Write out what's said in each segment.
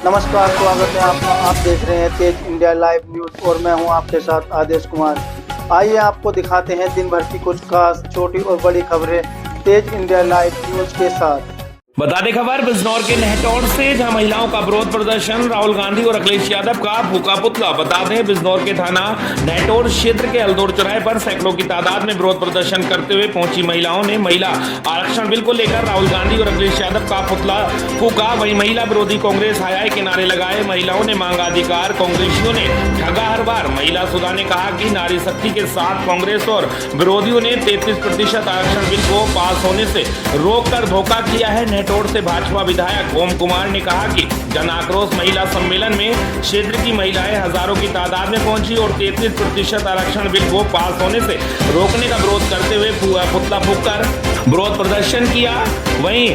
नमस्कार, स्वागत है आप देख रहे हैं तेज इंडिया लाइव न्यूज और मैं हूं आपके साथ आदेश कुमार। आइए आपको दिखाते हैं दिन भर की कुछ खास छोटी और बड़ी खबरें तेज इंडिया लाइव न्यूज के साथ। बता दें खबर बिजनौर के नेहटौर से, जहां महिलाओं का विरोध प्रदर्शन, राहुल गांधी और अखिलेश यादव का फूका पुतला। बता दें बिजनौर के थाना नेहटौर क्षेत्र के हल्दौर चौराहे पर सैकड़ों की तादाद में विरोध प्रदर्शन करते हुए पहुंची महिलाओं ने महिला आरक्षण बिल को लेकर राहुल गांधी और अखिलेश यादव का पुतला फूका। वहीं महिला विरोधी कांग्रेस हाय हाय के नारे लगाए। महिलाओं ने मांगा अधिकार, कांग्रेसियों ने ठगा हर बार। महिला सुधा ने कहा कि नारी शक्ति के साथ कांग्रेस और विरोधियों ने 33% आरक्षण बिल को पास होने से रोककर धोखा किया है। नेहटौर से भाजपा विधायक ओम कुमार ने कहा कि जन आक्रोश महिला सम्मेलन में क्षेत्र की महिलाएं हजारों की तादाद में पहुंची और 33% आरक्षण बिल को पास होने से रोकने का विरोध करते हुए पुतला फूंककर विरोध प्रदर्शन किया। वहीं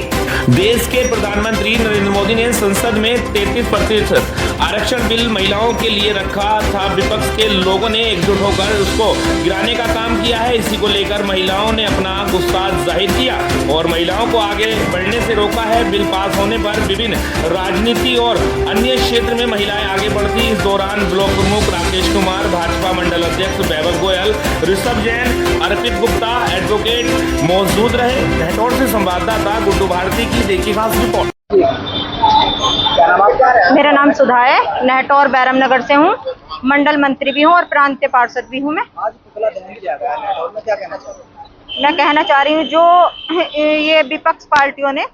देश के प्रधानमंत्री नरेंद्र मोदी ने संसद में 33% आरक्षण बिल महिलाओं के लिए रखा था। विपक्ष के लोगों ने एकजुट होकर उसको गिराने का काम किया है। इसी को लेकर महिलाओं ने अपना गुस्सा जाहिर किया और महिलाओं को आगे बढ़ने से रोका है। बिल पास होने पर विभिन्न राजनीति और अन्य क्षेत्र में महिलाएं आगे बढ़ती। इस दौरान ब्लॉक प्रमुख राकेश कुमार, भाजपा मंडल अध्यक्ष वैभव गोयल, ऋषभ जैन, अर्पित गुप्ता, एडवोकेट मौजूद रहे। नेहटौर से संवाददाता गुड्डू भारती की देखी खास रिपोर्ट। मेरा नाम सुधा है, नेहटौर बैरम नगर से हूँ, मंडल मंत्री भी हूँ और प्रांतीय पार्षद भी हूँ। मैं आज पुतला दहन किया गया है नेहटौर में, क्या कहना चाहूँ? मैं कहना चाह रही हूँ जो ये विपक्ष पार्टियों ने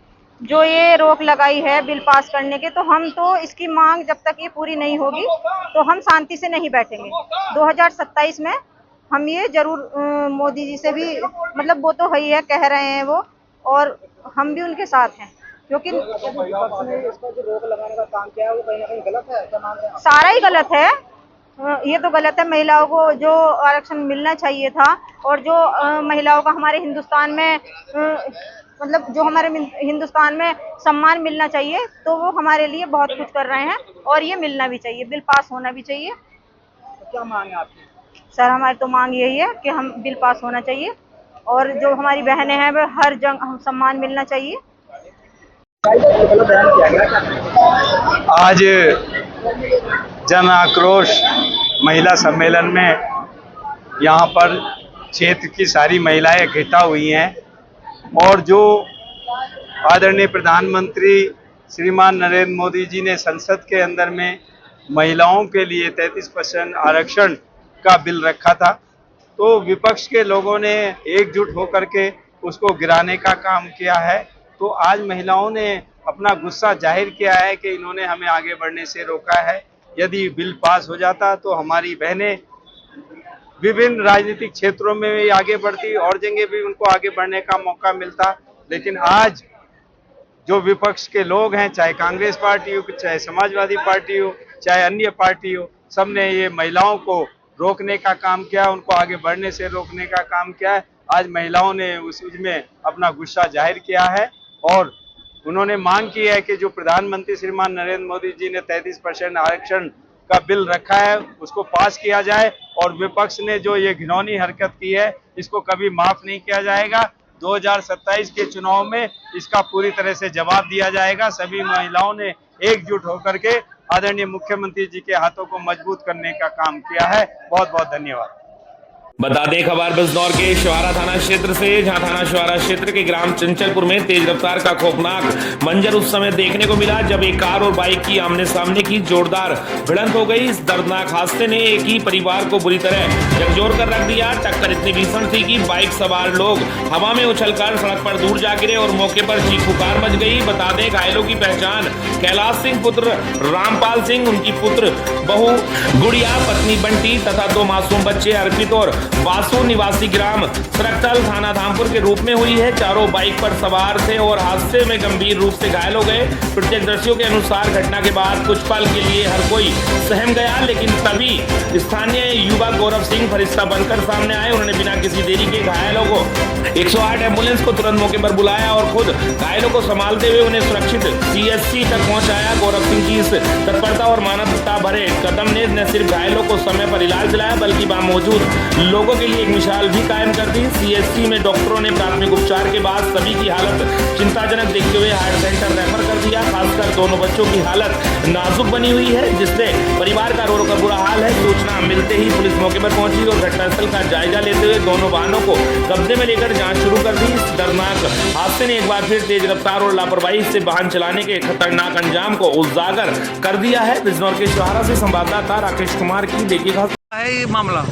जो ये रोक लगाई है बिल पास करने के, तो हम तो इसकी मांग जब तक ये पूरी नहीं होगी तो हम शांति से नहीं बैठेंगे। 2027 में हम ये जरूर मोदी जी से भी, मतलब वो तो है कह रहे हैं वो, और हम भी उनके साथ हैं, क्योंकि विपक्ष ने इसका जो रोक लगाने का काम किया है वो कहीं ना कहीं गलत है। क्या मान रहे हैं? सारा ही गलत है। ये तो गलत है। महिलाओं को जो आरक्षण मिलना चाहिए था और जो महिलाओं का हमारे हिंदुस्तान में मतलब जो हमारे हिंदुस्तान में सम्मान मिलना चाहिए, तो वो हमारे लिए बहुत कुछ कर रहे हैं और ये मिलना भी चाहिए, बिल पास होना भी चाहिए। तो क्या मांग है आपकी? सर, हमारी तो मांग यही है कि हम बिल पास होना चाहिए और जो हमारी बहनें हैं वो हर जगह सम्मान मिलना चाहिए। आज जन आक्रोश महिला सम्मेलन में यहाँ पर क्षेत्र की सारी महिलाएं इकट्ठा हुई हैं और जो आदरणीय प्रधानमंत्री श्रीमान नरेंद्र मोदी जी ने संसद के अंदर में महिलाओं के लिए 33% आरक्षण का बिल रखा था, तो विपक्ष के लोगों ने एकजुट होकर के उसको गिराने का काम किया है। तो आज महिलाओं ने अपना गुस्सा जाहिर किया है कि इन्होंने हमें आगे बढ़ने से रोका है। यदि बिल पास हो जाता तो हमारी बहनें विभिन्न राजनीतिक क्षेत्रों में भी आगे बढ़ती और जगह भी उनको आगे बढ़ने का मौका मिलता। लेकिन आज जो विपक्ष के लोग हैं, चाहे कांग्रेस पार्टी हो, चाहे समाजवादी पार्टी हो, चाहे अन्य पार्टी हो, सबने ये महिलाओं को रोकने का काम किया, उनको आगे बढ़ने से रोकने का काम किया है। आज महिलाओं ने उसमें अपना गुस्सा जाहिर किया है और उन्होंने मांग की है कि जो प्रधानमंत्री श्रीमान नरेंद्र मोदी जी ने 33% आरक्षण का बिल रखा है उसको पास किया जाए और विपक्ष ने जो ये घिनौनी हरकत की है इसको कभी माफ नहीं किया जाएगा। 2027 के चुनाव में इसका पूरी तरह से जवाब दिया जाएगा। सभी महिलाओं ने एकजुट होकर के आदरणीय मुख्यमंत्री जी के हाथों को मजबूत करने का काम किया है। बहुत बहुत धन्यवाद। बता दें खबर बिजनौर के शिवारा थाना क्षेत्र से, जहां थाना शिवारा क्षेत्र के ग्राम चंचलपुर में तेज रफ्तार का खौफनाक मंजर उस समय देखने को मिला जब एक कार और बाइक की आमने सामने की जोरदार भिड़ंत हो गई। इस दर्दनाक हादसे ने एक ही परिवार को बुरी तरह झकझोर कर रख दिया। टक्कर इतनी भीषण थी कि बाइक सवार लोग हवा में उछलकर सड़क पर दूर जा गिरे और मौके पर चीख पुकार मच गई। बता दें घायलों की पहचान कैलाश सिंह पुत्र रामपाल सिंह, उनकी पुत्र बहू गुड़िया, पत्नी बंटी तथा 2 मासूम बच्चे अर्पित और बासु निवासी ग्राम सरकटल थाना धामपुर के रूप में हुई है। चारों बाइक पर सवार थे और हादसे में गंभीर रूप से घायल हो गए। प्रत्यक्षदर्शियों के अनुसार घटना के बाद कुछ पल के लिए हर कोई सहम गया, लेकिन तभी स्थानीय युवा गौरव सिंह फरिश्ता बनकर सामने आए। उन्होंने बिना किसी देरी के घायलों को 108 एम्बुलेंस को तुरंत मौके पर बुलाया और खुद घायलों को संभालते हुए उन्हें सुरक्षित CHC तक पहुंचाया। गौरव सिंह की इस तत्परता और मानवता भरे कदम ने न सिर्फ घायलों को समय पर इलाज दिलाया बल्कि वहां मौजूद लोगों के लिए एक मिसाल भी कायम कर दी। CHC में डॉक्टरों ने प्राथमिक उपचार के बाद सभी की हालत चिंताजनक देखते हुए हार्ट सेंटर रेफर कर दिया। दिया। खासकर दोनों बच्चों की हालत नाजुक बनी हुई है, जिससे परिवार का रो रो कर बुरा हाल है। सूचना मिलते ही पुलिस मौके पर पहुंची और घटनास्थल का जायजा लेते हुए दोनों वाहनों को कब्जे में लेकर जांच शुरू कर दी। इस दर्दनाक हादसे ने एक बार फिर तेज रफ्तार और लापरवाही से वाहन चलाने के खतरनाक अंजाम को उजागर कर दिया है। बिजनौर के चौहारा से संवाददाता राकेश कुमार की देखिए खास है ये मामला।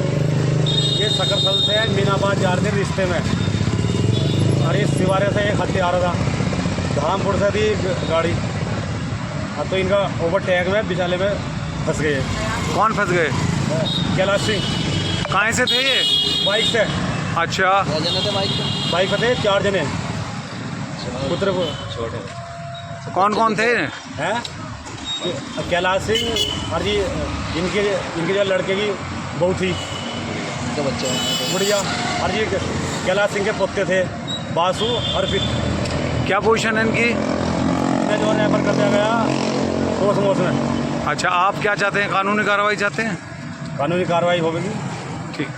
ये सकरथल से मीनाबाद जा रहे थे रिश्ते में, और इस सिवारे से एक हत्या आ रहा था, धामपुर से थी गाड़ी। अब तो इनका ओवरटेक में बिचाले में फंस गए। कौन फंस गए? कैलाश सिंह। कहाँ से थे ये? बाइक से। अच्छा, बाइक पे थे 4 जने, पुत्र कौन कौन थे? हैं कैलाश सिंह और जी इनके जो लड़के की बहू थी बुढ़िया, और जी कैलाश सिंह के पोते थे बासु और फिर क्या पोजीशन है इनकी? इन्हें जो रेफर कर दिया गया कोसमोस में। अच्छा, आप क्या चाहते हैं? कानूनी कार्रवाई चाहते हैं? कानूनी कार्रवाई होगी। ठीक।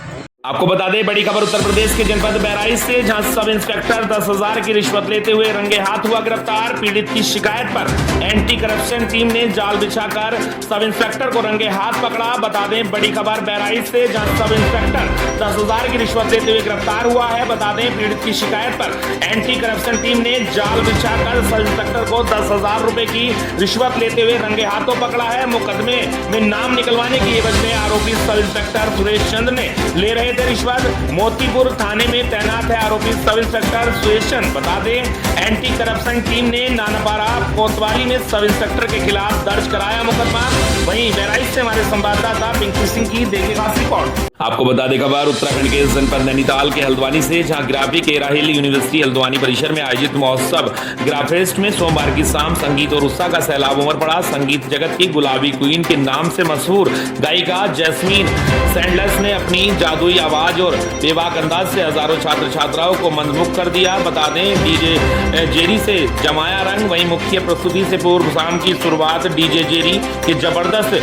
आपको बता दें, बड़ी खबर उत्तर प्रदेश के जनपद बहराइच से, जहां सब इंस्पेक्टर 10,000 की रिश्वत लेते हुए रंगे हाथ हुआ गिरफ्तार। पीड़ित की शिकायत पर एंटी करप्शन टीम ने जाल बिछाकर सब इंस्पेक्टर को रंगे हाथ पकड़ा। बता दें, बड़ी खबर बहराइच से, जहां सब इंस्पेक्टर 10,000 की रिश्वत लेते हुए गिरफ्तार हुआ है। बता दें, पीड़ित की शिकायत पर एंटी करप्शन टीम ने जाल बिछाकर सब इंस्पेक्टर को 10,000 रुपए की रिश्वत लेते हुए रंगे हाथों पकड़ा है। मुकदमे में नाम निकलवाने की एवज में आरोपी सब इंस्पेक्टर सुरेश चंद्र ने ले रहे रिश्वत। मोतीपुर थाने में तैनात है आरोपी सब इंस्पेक्टर सुरेश चंद्र। बता दें, एंटी करप्शन टीम ने नानापारा कोतवाली में सब इंस्पेक्टर के खिलाफ दर्ज कराया मुकदमा। वहीं बहराइच से हमारे संवाददाता पिंकी सिंह की देखिए खास रिपोर्ट। आपको बता दें, खबर उत्तराखंड के जनपद नैनीताल के हल्द्वानी से, जहां ग्राफिक एरा हिल यूनिवर्सिटी हल्द्वानी परिसर में आयोजित महोत्सव ग्राफेस्ट में सोमवार की शाम संगीत और उत्साह का सैलाब उमड़ पड़ा। संगीत जगत की गुलाबी क्वीन के नाम से मशहूर गायिका जैस्मीन सैंडलर्स ने अपनी जादुई आवाज और बेबाक अंदाज से हजारों छात्र छात्राओं को मंत्रमुग्ध कर दिया। बता दें, डीजे जेरी से जमाया रंग। वहीं मुख्य प्रस्तुति से पूर्व शाम की शुरुआत डीजे जेरी के जबरदस्त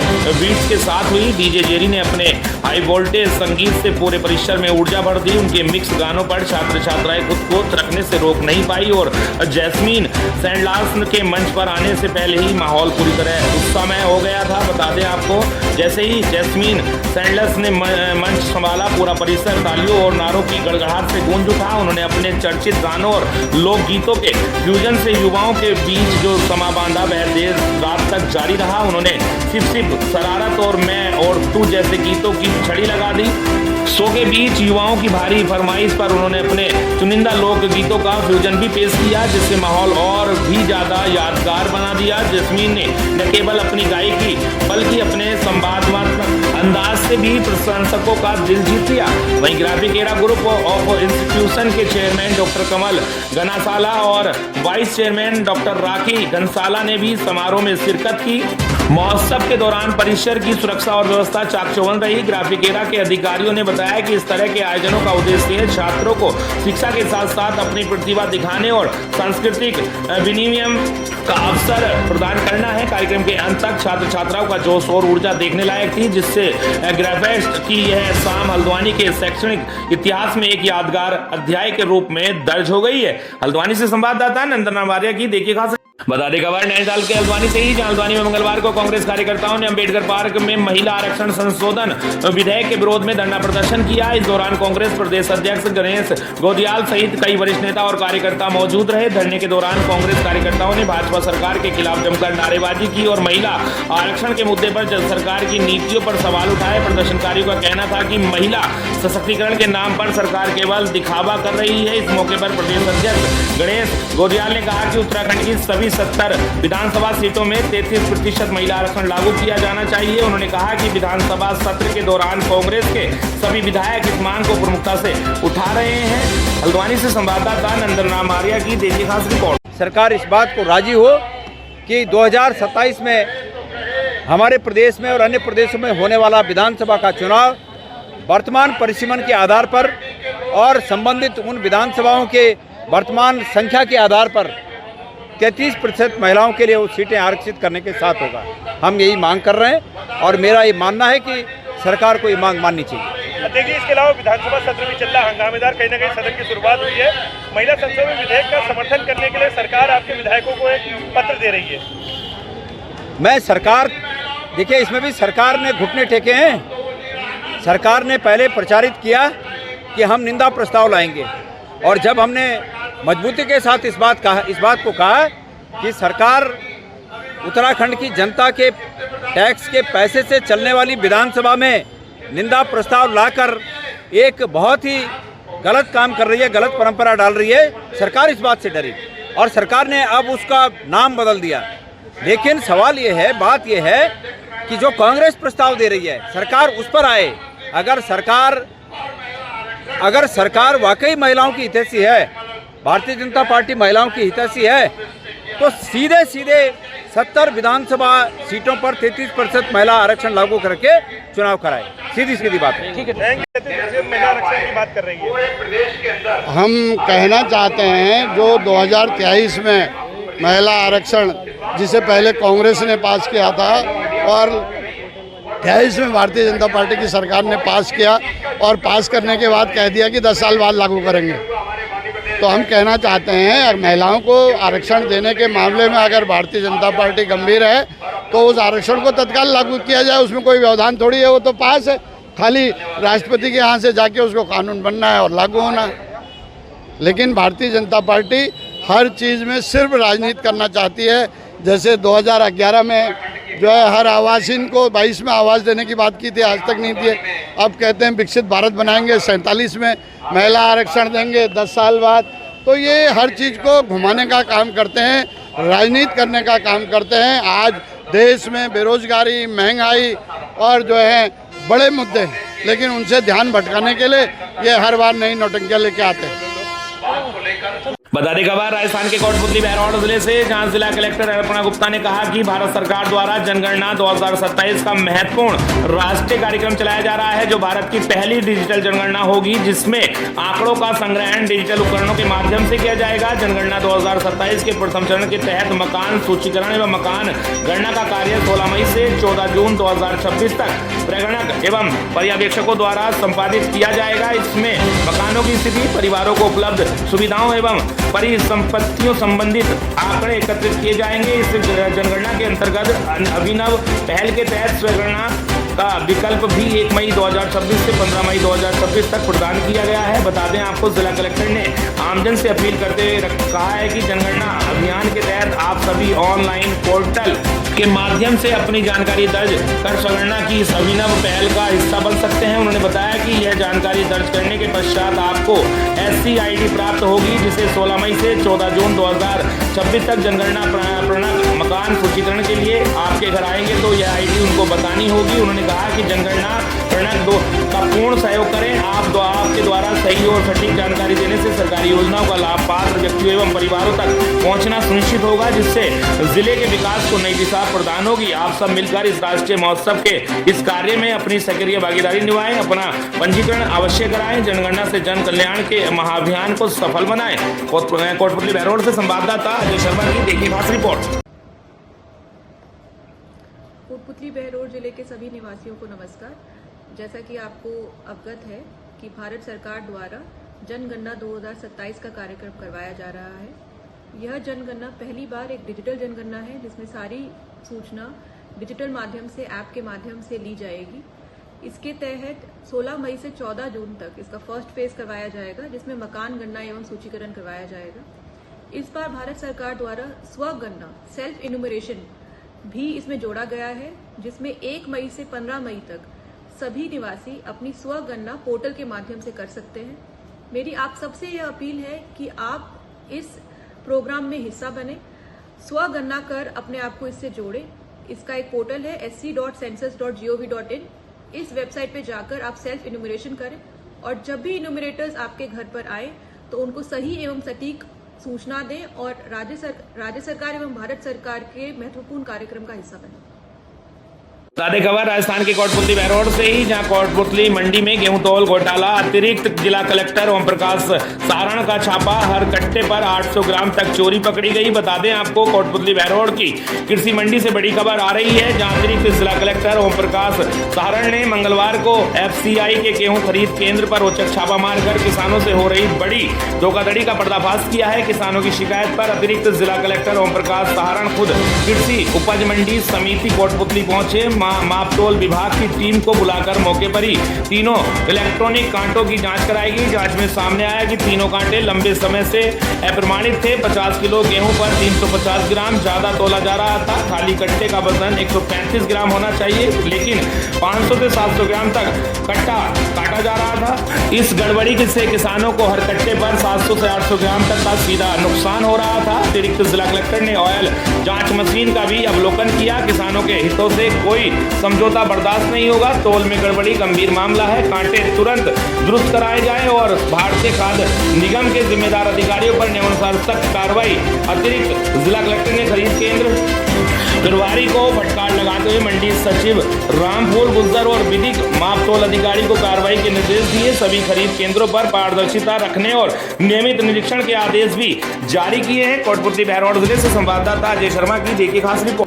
बीट्स के साथ हुई। डीजे जेरी ने अपने हाई वोल्टेज संगीत से पूरे परिसर में ऊर्जा भर दी। उनके मिक्स गानों पर छात्र छात्राएं खुद को रखने से रोक नहीं पाई और जैस्मीन सैंडलर्स के मंच पर आने से पहले ही माहौल पूरी तरह उत्साहमय हो गया था। बता दें आपको, जैसे ही जैस्मीन सैंडलर्स ने मंच संभाला, पूरा परिसर तालियों और नारों की गड़गड़ाहट से गूंज उठा। उन्होंने अपने चर्चित गानों और लोकगीतों के फ्यूजन से युवाओं के बीच जो समा बांधा वह देर रात तक जारी रहा। उन्होंने सिप सिप, शरारत और मैं और तू जैसे गीतों की छड़ी लगा दी। शो के बीच युवाओं की भारी फरमाइश पर उन्होंने अपने चुनिंदा लोक गीतों का फ्यूजन भी पेश किया, जिससे माहौल और भी ज्यादा यादगार बना दिया। जैस्मीन ने न केवल अपनी गायकी बल्कि अपने संवादात्मक अंदाज से भी प्रशंसकों का दिल जीत लिया। वहीं graphic era group of institution के चेयरमैन डॉक्टर कमल घनासाला और वाइस चेयरमैन डॉक्टर राखी घनसाला ने भी समारोह में शिरकत की। महोत्सव के दौरान परिसर की सुरक्षा और व्यवस्था चाक चौबंद रही। ग्राफिक एरा के अधिकारियों ने बताया कि इस तरह के आयोजनों का उद्देश्य है छात्रों को शिक्षा के साथ साथ अपनी प्रतिभा दिखाने और सांस्कृतिक विनिमय का अवसर प्रदान करना है। कार्यक्रम के अंत तक छात्र छात्राओं का जोश और ऊर्जा देखने लायक थी, जिससे ग्राफेस्ट की यह शाम हल्द्वानी के शैक्षणिक इतिहास में एक यादगार अध्याय के रूप में दर्ज हो गई है। हल्द्वानी से संवाददाता नंदन आवार्य की देखिए खास। बता दें, खबर नैनीताल के हल्द्वानी से ही, जहां हल्द्वानी में मंगलवार को कांग्रेस कार्यकर्ताओं ने अंबेडकर पार्क में महिला आरक्षण संशोधन विधेयक के विरोध में धरना प्रदर्शन किया। इस दौरान कांग्रेस प्रदेश अध्यक्ष गणेश गोदियाल सहित कई वरिष्ठ नेता और कार्यकर्ता मौजूद रहे। धरने के दौरान कांग्रेस कार्यकर्ताओं ने भाजपा सरकार के खिलाफ जमकर नारेबाजी की और महिला आरक्षण के मुद्दे पर सरकार की नीतियों पर सवाल उठाए। प्रदर्शनकारियों का कहना था कि महिला सशक्तिकरण के नाम पर सरकार केवल दिखावा कर रही है। इस मौके पर प्रदेश अध्यक्ष गणेश गोदियाल ने कहा कि उत्तराखंड की सभी 70 विधानसभा सीटों में 33% महिला आरक्षण लागू किया जाना चाहिए। उन्होंने कहा कि विधानसभा सत्र के दौरान कांग्रेस के सभी विधायक इस मांग को प्रमुखता से उठा रहे हैं। हल्द्वानी से संवाददाता नंदन आर्या की देखिए खास रिपोर्ट। सरकार इस बात को राजी हो कि 2027 में हमारे प्रदेश में और अन्य प्रदेशों में होने वाला विधानसभा का चुनाव वर्तमान परिसीमन के आधार पर और संबंधित उन विधानसभाओं के वर्तमान संख्या के आधार पर 33% महिलाओं के लिए वो सीटें आरक्षित करने के साथ होगा। हम यही मांग कर रहे हैं और मेरा ये मानना है कि सरकार को ये मांग माननी चाहिए। देखिए, इसके अलावा विधानसभा सत्र भी चल रहा हंगामेदार, कहीं ना कहीं सदन की शुरुआत हुई है। महिला संसद में विधेयक का समर्थन करने के लिए सरकार आपके विधायकों को एक पत्र दे रही है? मैं सरकार, देखिए इसमें भी सरकार ने घुटने टेके हैं। सरकार ने पहले प्रचारित किया कि हम निंदा प्रस्ताव लाएंगे, और जब हमने मजबूती के साथ इस बात को कहा कि सरकार उत्तराखंड की जनता के टैक्स के पैसे से चलने वाली विधानसभा में निंदा प्रस्ताव लाकर एक बहुत ही गलत काम कर रही है, गलत परंपरा डाल रही है, सरकार इस बात से डरी और सरकार ने अब उसका नाम बदल दिया। लेकिन सवाल ये है, बात ये है कि जो कांग्रेस प्रस्ताव दे रही है सरकार उस पर आए। अगर सरकार वाकई महिलाओं की हितैषी है, भारतीय जनता पार्टी महिलाओं की हितैषी है, तो सीधे 70 विधानसभा सीटों पर 33% महिला आरक्षण लागू करके चुनाव कराए। सीधी बात है। ठीक है, महिला आरक्षण की बात कर रही है। हम कहना चाहते हैं जो 2023 में महिला आरक्षण जिसे पहले कांग्रेस ने पास किया था और 28 में भारतीय जनता पार्टी की सरकार ने पास किया, और पास करने के बाद कह दिया कि 10 साल बाद लागू करेंगे। तो हम कहना चाहते हैं महिलाओं को आरक्षण देने के मामले में अगर भारतीय जनता पार्टी गंभीर है तो उस आरक्षण को तत्काल लागू किया जाए। उसमें कोई व्यवधान थोड़ी है, वो तो पास है, खाली राष्ट्रपति के यहाँ से जाके उसको कानून बनना है और लागू होना है। लेकिन भारतीय जनता पार्टी हर चीज़ में सिर्फ राजनीति करना चाहती है। जैसे 2011 में जो है हर आवासीन को 22 में आवास देने की बात की थी, आज तक नहीं दिए। अब कहते हैं विकसित भारत बनाएंगे, 47 में महिला आरक्षण देंगे 10 साल बाद। तो ये हर चीज़ को घुमाने का काम करते हैं, राजनीति करने का काम करते हैं। आज देश में बेरोजगारी, महंगाई और जो है बड़े मुद्दे, लेकिन उनसे ध्यान भटकाने के लिए ये हर बार नई नौटंकियाँ लेके आते हैं। बता दें खबर राजस्थान के कोटपुतली बहरौल जिले से, जहां जिला कलेक्टर अर्पणा गुप्ता ने कहा कि भारत सरकार द्वारा जनगणना 2027 का महत्वपूर्ण राष्ट्रीय कार्यक्रम चलाया जा रहा है, जो भारत की पहली डिजिटल जनगणना होगी, जिसमें आंकड़ों का संग्रहण डिजिटल उपकरणों के माध्यम से किया जाएगा। जनगणना 2027 के प्रथम चरण के तहत मकान सूचीकरण एवं मकान गणना का कार्य 16 मई से 14 जून 2026 तक प्रगणक एवं पर्यवेक्षकों द्वारा संपादित किया जाएगा। इसमें मकानों की स्थिति, परिवारों को उपलब्ध सुविधाओं एवं परिसंपत्तियों संबंधित आंकड़े एकत्रित किए जाएंगे। इस जनगणना के अंतर्गत अभिनव पहल के तहत स्वगणना का विकल्प भी 1 मई 2026 से 15 मई 2026 तक प्रदान किया गया है। बता दें आपको, जिला कलेक्टर ने आमजन से अपील करते हुए कहा है कि जनगणना अभियान के तहत आप सभी ऑनलाइन पोर्टल के माध्यम से अपनी जानकारी दर्ज कर स्वगणना की इस अभिनव पहल का हिस्सा बन सकते हैं। उन्होंने बताया कि यह जानकारी दर्ज करने के पश्चात आपको SC ID प्राप्त होगी, जिसे 16 मई से 14 जून 2026 तक जनगणना प्रणक मकान सूचीकरण के लिए आपके घर आएंगे तो यह ID उनको बतानी होगी। उन्होंने कहा कि जनगणना प्रणक का पूर्ण सहयोग करें। आपके द्वारा सही और सटीक जानकारी देने से सरकारी योजनाओं का लाभ पात्र व्यक्तियों एवं परिवारों तक पहुंचना सुनिश्चित होगा, जिससे जिले के विकास को नई दिशा प्रदान होगी। आप सब मिलकर इस राष्ट्रीय महोत्सव के इस कार्य में अपनी सक्रिय भागीदारी निभाएं, अपना पंजीकरण अवश्य कराएं, जनगणना से जन कल्याण के महाअभियान को सफल बनाएं। कोटपुतली बहरौल से संवाददाता अजय शर्मा की देखी खास रिपोर्ट। कोटपुतली बहरौल जिले के सभी निवासियों को नमस्कार। जैसा कि आपको अवगत है कि भारत सरकार द्वारा जनगणना 2027 का कार्यक्रम करवाया जा रहा है। यह जनगणना पहली बार एक डिजिटल जनगणना है, जिसमें सारी सूचना डिजिटल माध्यम से, ऐप के माध्यम से ली जाएगी। इसके तहत 16 मई से 14 जून तक इसका फर्स्ट फेज करवाया जाएगा, जिसमें मकान गणना एवं सूचीकरण करवाया जाएगा। इस बार भारत सरकार द्वारा स्वगणना, सेल्फ इन्यूमरेशन भी इसमें जोड़ा गया है, जिसमें 1 मई से 15 मई तक सभी निवासी अपनी स्वगणना पोर्टल के माध्यम से कर सकते हैं। मेरी आप सबसे यह अपील है कि आप इस प्रोग्राम में हिस्सा बने, स्वगणना कर अपने आप को इससे जोड़ें। इसका एक पोर्टल है sc.census.gov.in। इस वेबसाइट पे जाकर आप सेल्फ इन्यूमरेशन करें, और जब भी इन्यूमरेटर्स आपके घर पर आए तो उनको सही एवं सटीक सूचना दें और राज्य सरकार एवं भारत सरकार के महत्वपूर्ण कार्यक्रम का हिस्सा बने। ताज़ा खबर राजस्थान के कोटपुतली बहरोड से ही, जहां कोटपुतली मंडी में गेहूं तौल घोटाला, अतिरिक्त जिला कलेक्टर ओम प्रकाश सारण का छापा, हर कट्टे पर 800 ग्राम तक चोरी पकड़ी गई। बता दें आपको, कोटपुतली बहरोड की कृषि मंडी से बड़ी खबर आ रही है, जहां अतिरिक्त जिला कलेक्टर ओम प्रकाश सारण ने मंगलवार को FCI के गेहूं खरीद केंद्र पर औचक छापा मारकर किसानों से हो रही बड़ी धोखाधड़ी का पर्दाफाश किया है। किसानों की शिकायत पर अतिरिक्त जिला कलेक्टर ओम प्रकाश सारण खुद कृषि उपज मंडी समिति कोटपुतली पहुंचे। मापतोल विभाग की टीम को बुलाकर मौके पर ही तीनों इलेक्ट्रॉनिक कांटों की जांच कराई गई। जांच में सामने आया कि तीनों कांटे लंबे समय से अप्रमाणित थे। 50 किलो गेहूं पर 350 ग्राम ज्यादा तोला जा रहा था। खाली कट्टे का वजन 135 ग्राम होना चाहिए, लेकिन 500 से 700 ग्राम तक कट्टा काटा जा रहा था। इस गड़बड़ी से किसानों को हर कट्टे पर 700 से 800 ग्राम तक का सीधा नुकसान हो रहा था। अतिरिक्त जिला कलेक्टर ने ऑयल जांच मशीन का भी अवलोकन किया। किसानों के हितों से कोई समझौता बर्दाश्त नहीं होगा। तोल में गड़बड़ी गंभीर मामला है। कांटे तुरंत दुरुस्त कराए जाएं और भारतीय खाद्य निगम के जिम्मेदार अधिकारियों पर नियमानुसार सख्त कार्रवाई। अतिरिक्त जिला कलेक्टर ने खरीद केंद्र प्रभारी को फटकार लगाते हुए मंडी सचिव रामफूल गुज्जर और विधिक मापतोल अधिकारी को कार्रवाई के निर्देश दिए। सभी खरीद केंद्रों पर पारदर्शिता रखने और नियमित निरीक्षण के आदेश भी जारी किए हैं। कोटपुतली बहरोड जिले से संवाददाता अजय शर्मा की देखिए खास रिपोर्ट।